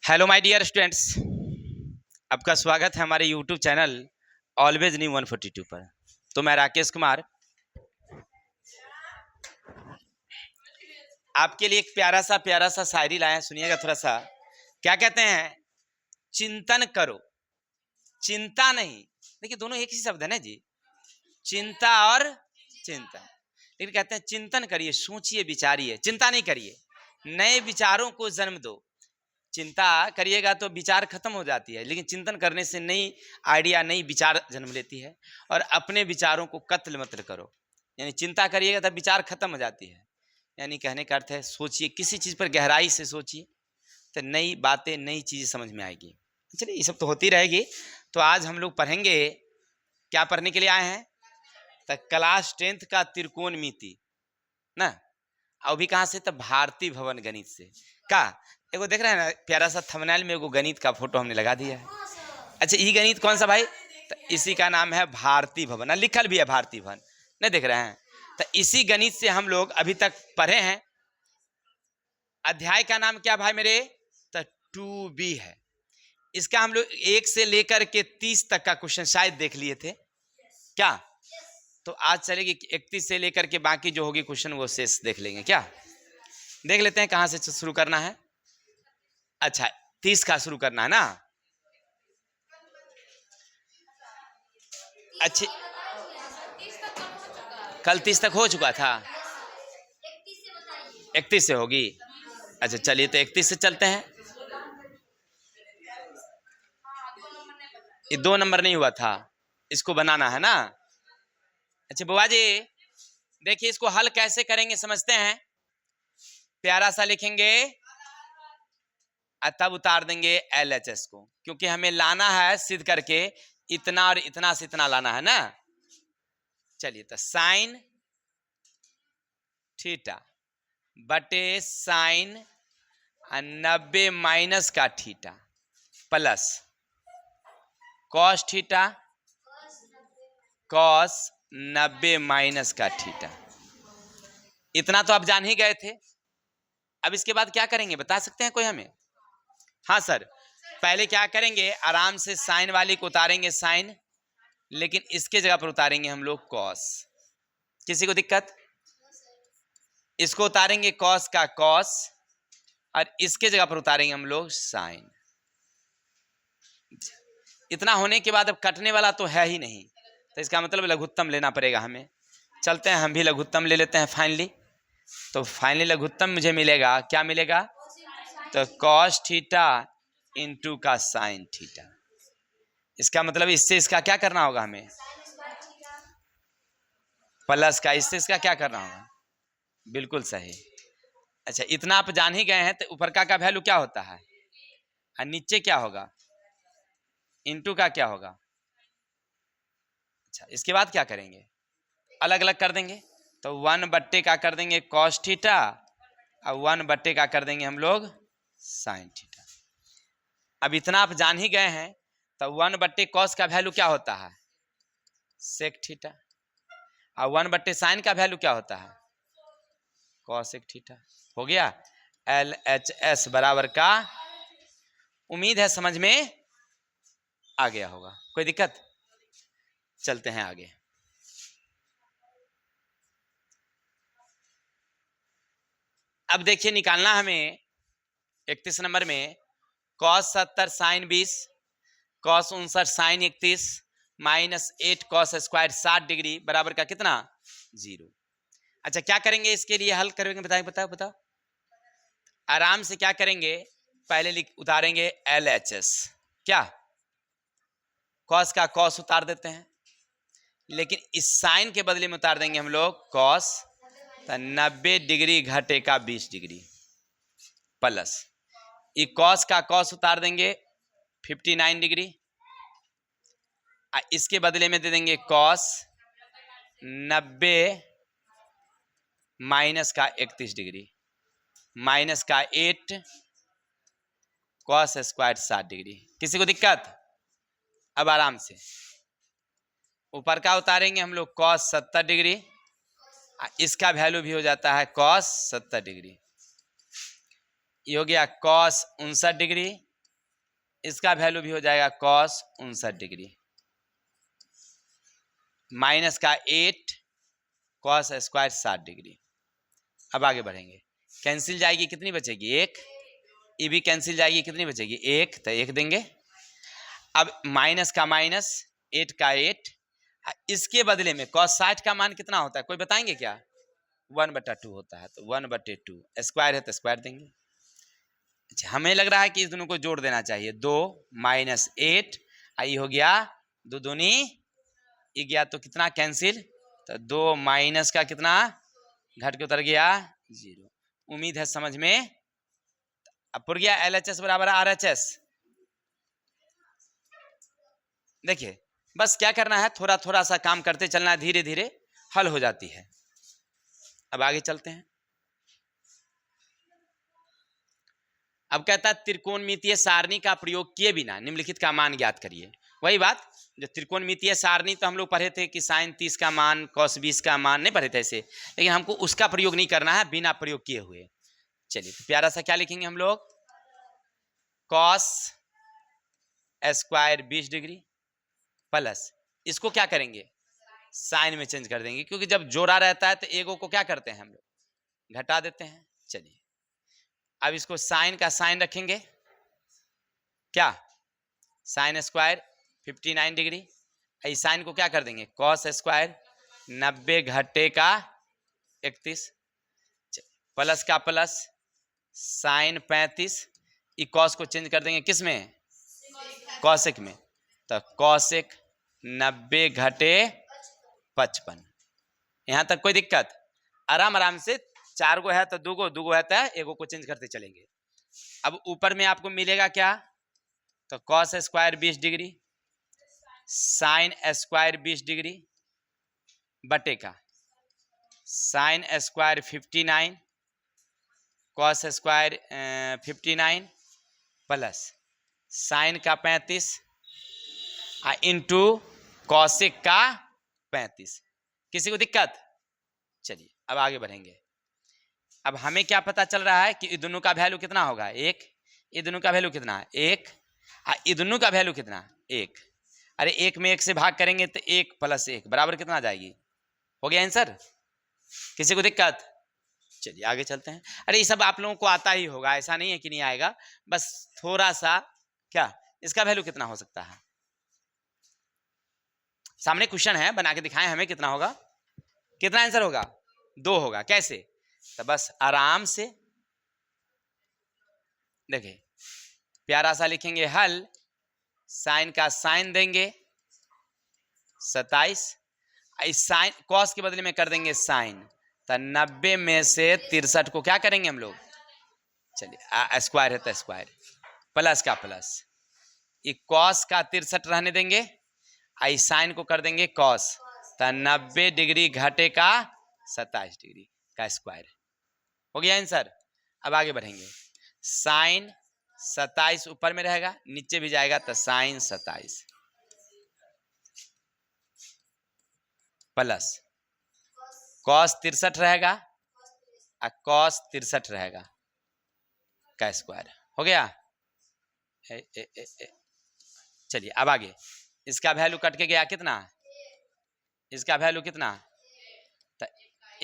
Hello my dear students, आपका स्वागत है हमारे यूट्यूब चैनल ऑलवेज न्यू 142 पर। तो मैं राकेश कुमार आपके लिए एक प्यारा सा शायरी लाया, सुनिएगा थोड़ा सा। क्या कहते हैं? चिंतन करो, चिंता नहीं। देखिए दोनों एक ही शब्द है ना जी, चिंता और चिंतन। लेकिन कहते हैं चिंतन करिए, सोचिए, विचारिए, चिंता नहीं करिए, नए विचारों को जन्म दो। चिंता करिएगा तो विचार खत्म हो जाती है, लेकिन चिंतन करने से नई आइडिया, नई विचार जन्म लेती है। और अपने विचारों को कत्ल मत करो, यानी चिंता करिएगा तब विचार खत्म हो जाती है। यानी कहने का अर्थ है सोचिए, किसी चीज़ पर गहराई से सोचिए तो नई बातें, नई चीज़ें समझ में आएगी। चलिए ये सब तो होती रहेगी। तो आज हम लोग पढ़ेंगे, क्या पढ़ने के लिए आए हैं? तो क्लास 10th का त्रिकोणमिति ना। अभी कहाँ से? तो भारती भवन गणित से। का एगो देख रहे हैं ना, प्यारा सा थंबनेल में एगो गणित का फोटो हमने लगा दिया है। अच्छा, ये गणित कौन सा भाई? तो इसी का नाम है भारती भवन, ना लिखल भी है भारती भवन, नहीं देख रहे हैं? तो इसी गणित से हम लोग अभी तक पढ़े हैं। अध्याय का नाम क्या भाई मेरे? तो 2B है। इसका हम लोग 1 से लेकर के 30 तक का क्वेश्चन शायद देख लिए थे क्या? तो आज चलेगी 31 से लेकर के बाकी जो होगी क्वेश्चन वो शेष देख लेंगे। क्या देख लेते हैं, कहां से शुरू करना है? अच्छा, 30 का शुरू करना है ना। अच्छी, कल 30 तक हो चुका था, 31 से होगी। अच्छा चलिए, तो 31 से चलते हैं। ये 2 नंबर नहीं हुआ था, इसको बनाना है ना। अच्छा बुआ जी, देखिए इसको हल कैसे करेंगे समझते हैं। प्यारा सा लिखेंगे और तब उतार देंगे LHS को, क्योंकि हमें लाना है सिद्ध करके इतना और इतना से इतना लाना है ना। चलिए, तो साइन थीटा बटे साइन 90 माइनस का theta plus cos theta cos 90 minus का थीटा। इतना तो आप जान ही गए थे। अब इसके बाद क्या करेंगे बता सकते हैं कोई हमें? हाँ सर, पहले क्या करेंगे, आराम से साइन वाली को उतारेंगे साइन, लेकिन इसके जगह पर उतारेंगे हम लोग कॉस। किसी को दिक्कत? इसको उतारेंगे कॉस का कॉस और इसके जगह पर उतारेंगे हम लोग साइन। इतना होने के बाद अब कटने वाला तो है ही नहीं, तो इसका मतलब लघुत्तम लेना पड़ेगा हमें। चलते हैं, हम भी लघुत्तम ले लेते हैं फाइनली। तो फाइनली लघुत्तम मुझे मिलेगा, क्या मिलेगा? तो कॉस थीटा इंटू का साइन थीटा। इसका मतलब इससे इसका क्या करना होगा हमें? प्लस का इससे इसका क्या करना होगा? बिल्कुल सही। अच्छा, इतना आप जान ही गए हैं, तो ऊपर का वैल्यू क्या होता है और नीचे क्या होगा? इंटू का क्या होगा? अच्छा, इसके बाद क्या करेंगे? अलग अलग कर देंगे। तो 1 बट्टे का कर देंगे कॉस थीटा और 1 बट्टे का कर देंगे हम लोग साइन थीटा। अब इतना आप जान ही गए हैं, तो 1 बट्टे कॉस का वैल्यू क्या होता है? Sec theta. और 1 बट्टे साइन का वैल्यू क्या होता है? Cosec theta. हो गया। LHS बराबर का। उम्मीद है समझ में आ गया होगा, कोई दिक्कत? चलते हैं आगे। अब देखिए निकालना हमें 31 नंबर में cos 70 sine 20 cos 59 sine 31 minus 8 cos square 60 degree बराबर का कितना? 0। अच्छा क्या करेंगे इसके लिए? हल करेंगे, बताओ बताओ। आराम से क्या करेंगे, पहले उतारेंगे LHS। क्या? कॉस का कॉस उतार देते हैं, लेकिन इस साइन के बदले में उतार देंगे हम लोग कॉस। तो 90 डिग्री घटे का 20 डिग्री प्लस ये कॉस का कॉस उतार देंगे 59 डिग्री। इसके बदले में दे देंगे कॉस 90 माइनस का 31 डिग्री माइनस का 8 कॉस स्क्वायर 60 डिग्री। किसी को दिक्कत? अब आराम से ऊपर का उतारेंगे हम लोग कॉस 70 डिग्री, इसका वैल्यू भी हो जाता है कॉस 70 डिग्री। ये हो गया कॉस 59 डिग्री इसका वैल्यू भी हो जाएगा cos 59 डिग्री, माइनस का 8 cos स्क्वायर 60 डिग्री। अब आगे बढ़ेंगे, कैंसिल जाएगी, कितनी बचेगी? 1। ये भी कैंसिल जाएगी, कितनी बचेगी? 1, तो 1 देंगे। अब माइनस का माइनस, 8 का 8, इसके बदले में cos 60 का मान कितना होता है, कोई बताएंगे क्या? 1/2 होता है, तो 1/2 स्क्वायर है तो स्क्वायर देंगे। अच्छा, हमें लग रहा है कि इस दोनों को जोड़ देना चाहिए, 2 माइनस 8, आई हो गया 2 दूनी 11, तो कितना कैंसिल, तो 2 माइनस का कितना घट के उतर गया 0। उम्मीद है समझ में। अब पुर गया LHS बराबर RHS। देखिए बस क्या करना है, थोड़ा थोड़ा सा काम करते चलना है, धीरे धीरे हल हो जाती है। अब आगे चलते हैं। अब कहता है त्रिकोणमितीय सारणी का प्रयोग किए बिना निम्नलिखित का मान ज्ञात करिए। वही बात, जो त्रिकोणमितीय सारणी तो हम लोग पढ़े थे कि sin 30 का मान cos 20 का मान, नहीं पढ़े थे ऐसे, लेकिन हमको उसका प्रयोग नहीं करना है, बिना प्रयोग किए हुए। चलिए तो प्यारा सा क्या लिखेंगे हम लोग, cos स्क्वायर 20 डिग्री प्लस, इसको क्या करेंगे, साइन में चेंज कर देंगे, क्योंकि जब जोड़ा रहता है तो एगो को क्या करते हैं हम लोग, घटा देते हैं। चलिए अब इसको साइन का साइन रखेंगे, क्या, साइन स्क्वायर 59 डिग्री, इस साइन को क्या कर देंगे, कॉस स्क्वायर 90 घटे का 31, प्लस का प्लस साइन 35, ई कॉस को चेंज कर देंगे किस में, कॉसेक में, तो कॉसेक 90 घटे 55। यहाँ तक कोई दिक्कत, आराम आराम से, 4 गो है तो 2 गो, 2 गो है तो एगो को चेंज करते चलेंगे। अब ऊपर में आपको मिलेगा क्या, तो cos square 20 degree sine square 20 degree बटे का sine square 59 cos square 59 plus sign का 35 इंटू कॉसेक का 35। किसी को दिक्कत? चलिए अब आगे बढ़ेंगे। अब हमें क्या पता चल रहा है कि ये दोनों का वैल्यू कितना होगा, 1, ये दोनों का वैल्यू कितना है 1, ये दोनों का वैल्यू कितना 1। अरे 1 में 1 से भाग करेंगे तो 1 + 1 बराबर कितना आ जाएगी, हो गया आंसर। किसी को दिक्कत? चलिए आगे चलते हैं। अरे ये सब आप लोगों को आता ही होगा, ऐसा नहीं है कि नहीं आएगा, बस थोड़ा सा, क्या इसका वैल्यू कितना हो सकता है, सामने क्वेश्चन है, बना के दिखाएं हमें कितना होगा, कितना आंसर होगा, 2 होगा। कैसे, तो बस आराम से देखिए, प्यारा सा लिखेंगे हल, साइन का साइन देंगे 27, इस साइन कॉस के बदले में कर देंगे साइन, तो 90 में से 63 को क्या करेंगे हम लोग, चलिए स्क्वायर है तो स्क्वायर, प्लस का प्लस, ये कॉस का 63 रहने देंगे, आई साइन को कर देंगे कॉस, तो 90 डिग्री घटे का 27 डिग्री का स्क्वायर, हो गया आंसर। अब आगे बढ़ेंगे, साइन 27 ऊपर में रहेगा, नीचे भी जाएगा, तो साइन 27 प्लस कॉस 63 रहेगा और कॉस 63 रहेगा का स्क्वायर, हो गया। चलिए अब आगे, इसका वैल्यू कट के गया कितना, इसका वैल्यू कितना, तो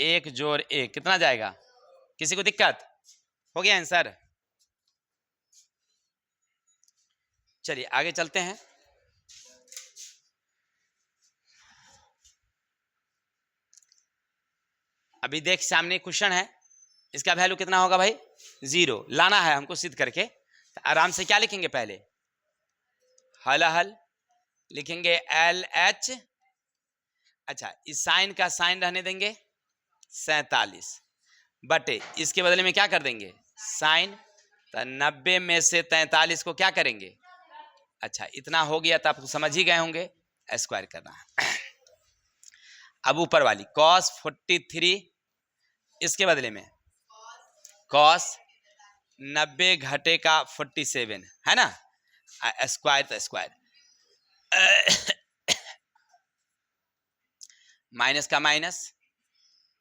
1 जोड़ 1 कितना जाएगा, किसी को दिक्कत? हो गया आंसर। चलिए आगे चलते हैं। अभी देख सामने क्वेश्चन है, इसका वैल्यू कितना होगा भाई, 0 लाना है हमको सिद्ध करके, तो आराम से क्या लिखेंगे, पहले हल हल लिखेंगे LH, अच्छा इस साइन का साइन रहने देंगे 47 बटे, इसके बदले में क्या कर देंगे साइन, तो 90 में से 43 को क्या करेंगे, अच्छा इतना हो गया तो आप समझ ही गए होंगे, स्क्वायर करना है। अब ऊपर वाली cos 43, इसके बदले में cos 90 घटे का 47 है ना, स्क्वायर तो स्क्वायर, माइनस का माइनस,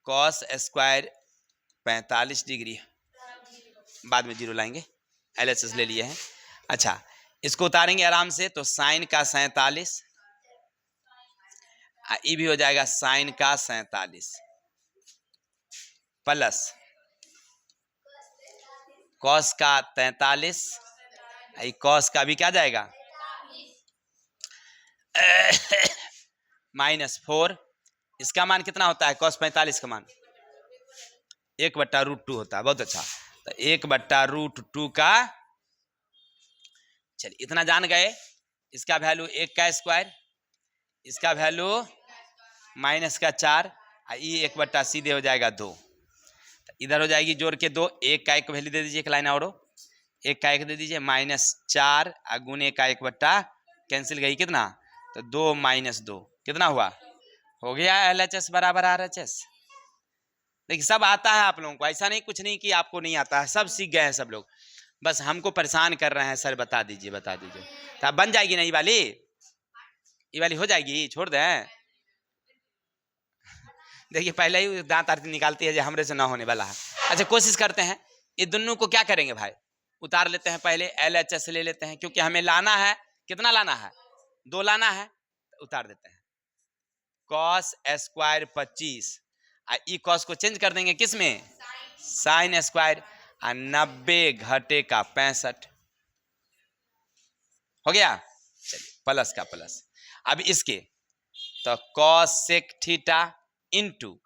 cos स्क्वायर 45 डिग्री, बाद में 0 लाएंगे, LHS ले लिए हैं। अच्छा इसको उतारेंगे आराम से, तो साइन का 47, ये भी हो जाएगा साइन का 47 प्लस कॉस का 43, कॉस का भी क्या जाएगा -4। इसका मान कितना होता है? cos 45 का मान 1/√2 होता है। बहुत अच्छा, तो 1/√2 का, चलिए इतना जान गए। इसका वैल्यू 1 का स्क्वायर, इसका वैल्यू -4, ये 1/ सीधे हो जाएगा 2। तो इधर हो जाएगी जोड़ के 2, 1 का 1 वैल्यू दे दीजिए, एक लाइन और 1 का 1 दे दीजिए, -4 गुने का 1/ कैंसिल गई कितना, तो 2 - 2 कितना हुआ, हो गया LHS बराबर RHS। देखिए सब आता है आप लोगों को, ऐसा नहीं कुछ नहीं कि आपको नहीं आता है, सब सीख गए हैं सब लोग, बस हमको परेशान कर रहे हैं सर बता दीजिए बता दीजिए। तो अब बन जाएगी ना ये वाली हो जाएगी, छोड़ दें। देखिए पहले ही दांत आरती निकालती है जो हमरे से ना होने वाला है। अच्छा कोशिश करते हैं, ये दोनों को क्या करेंगे भाई, उतार लेते हैं, पहले LHS ले लेते हैं, क्योंकि हमें लाना है, कितना लाना है, 2 लाना है, तो उतार देते हैं। cos स्क्वायर 25, ई cos को चेंज कर देंगे किस में, साइन स्क्वायर, 90 घटे का 65 हो गया। चलिए प्लस का प्लस, अब इसके तो cos sec थीटा इंटू,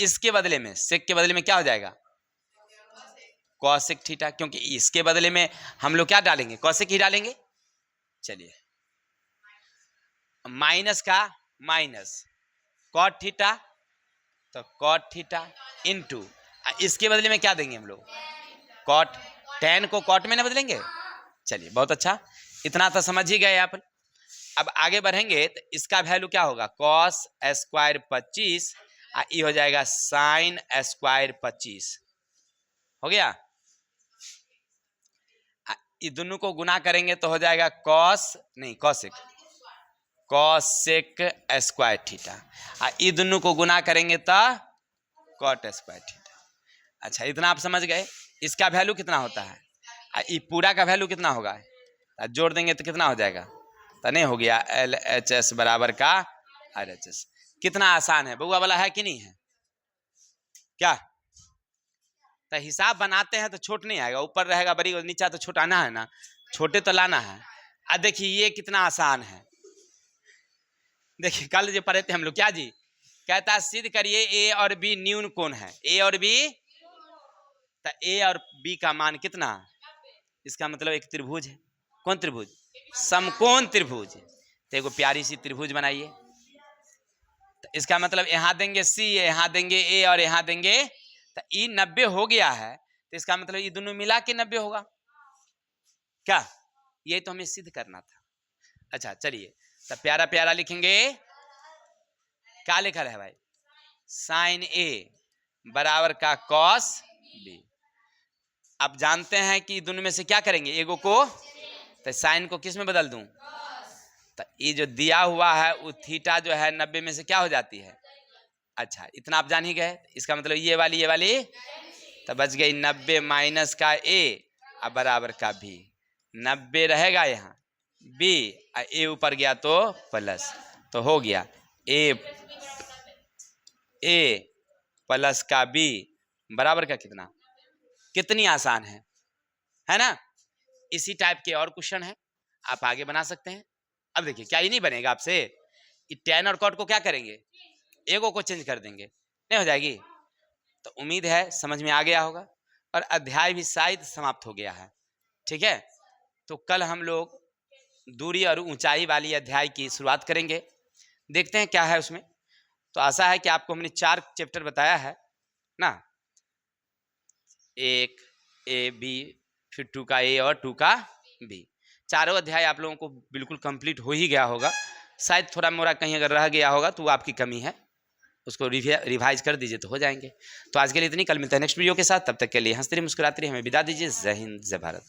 इसके बदले में sec के बदले में क्या हो जाएगा, cos sec थीटा, क्योंकि इसके बदले में हम लोग क्या डालेंगे, cos sec ही डालेंगे। चलिए माइनस का माइनस cot थीटा, तो cot थीटा इंटू, इसके बदले में क्या देंगे हम लोग, cot, tan को cot में ना बदलेंगे। चलिए बहुत अच्छा, इतना तो समझ ही गए आप। अब आगे बढ़ेंगे तो इसका वैल्यू क्या होगा, cos स्क्वायर 25, ये हो जाएगा साइन स्क्वायर 25 हो गया। ये दोनों को गुना करेंगे तो हो जाएगा cosec स्क्वायर थीटा, ये दोनों को गुना करेंगे तो cot स्क्वायर थीटा। अच्छा इतना आप समझ गए। इसका वैल्यू कितना होता है, ये पूरा का वैल्यू कितना होगा, जोड़ देंगे तो कितना हो जाएगा, तो नहीं हो गया LHS बराबर का RHS। कितना आसान है, बउआ वाला है कि नहीं है क्या। तो हिसाब बनाते हैं तो छोट नहीं आएगा, ऊपर रहेगा बड़ी और नीचा तो छोटा आना है ना, छोटे तो लाना है। अब देखिए ये कितना आसान है, देखिए कल जो पढ़े थे हम लोग, क्या जी कहता है सिद्ध करिए A और B न्यून कोण है, A और B, तो A और B का मान कितना, इसका मतलब एक त्रिभुज है, कौन त्रिभुज, समकोण त्रिभुज। तो एक प्यारी सी त्रिभुज बनाइए, तो इसका मतलब यहाँ देंगे C, यहाँ देंगे A और यहाँ देंगे, तो ये 90 हो गया है, तो इसका मतलब ये दोनों मिला के 90 होगा क्या, ये तो हमें सिद्ध करना था। अच्छा चलिए तो प्यारा प्यारा लिखेंगे, क्या लिखा है भाई, साइन A बराबर का cos B। अब जानते हैं कि दोनों में से क्या करेंगे, एगो को, तो साइन को किस में बदल दूं, तो ये जो दिया हुआ है वो थीटा जो है 90 में से क्या हो जाती है। अच्छा इतना आप जान ही गए, इसका मतलब ये वाली तो बच गई 90 माइनस का A अब बराबर का B, 90 रहेगा यहाँ B, A ऊपर गया तो प्लस, तो हो गया A प्लस का B बराबर का कितना, कितनी आसान है ना। इसी टाइप के और क्वेश्चन है, आप आगे बना सकते हैं। अब देखिए क्या ही नहीं बनेगा आपसे, tan और cot को क्या करेंगे, एगो को चेंज कर देंगे, नहीं हो जाएगी। तो उम्मीद है समझ में आ गया होगा, और अध्याय भी शायद समाप्त हो गया है। ठीक है, तो कल हम लोग दूरी और ऊंचाई वाली अध्याय की शुरुआत करेंगे, देखते हैं क्या है उसमें। तो आशा है कि आपको हमने 4 चैप्टर बताया है ना, 1 A B, फिर 2 का A और 2 का B, चारों अध्याय आप लोगों को बिल्कुल कंप्लीट हो ही गया होगा। शायद थोड़ा मोड़ा कहीं अगर रह गया होगा तो वो आपकी कमी है, उसको रिवाइज कर दीजिए तो हो जाएंगे। तो आज के लिए इतनी, कल मिलते हैं नेक्स्ट वीडियो के साथ, तब तक के लिए हंसते रहिए मुस्कुराते रहिए, हमें विदा दीजिए। जय हिंद जय भारत।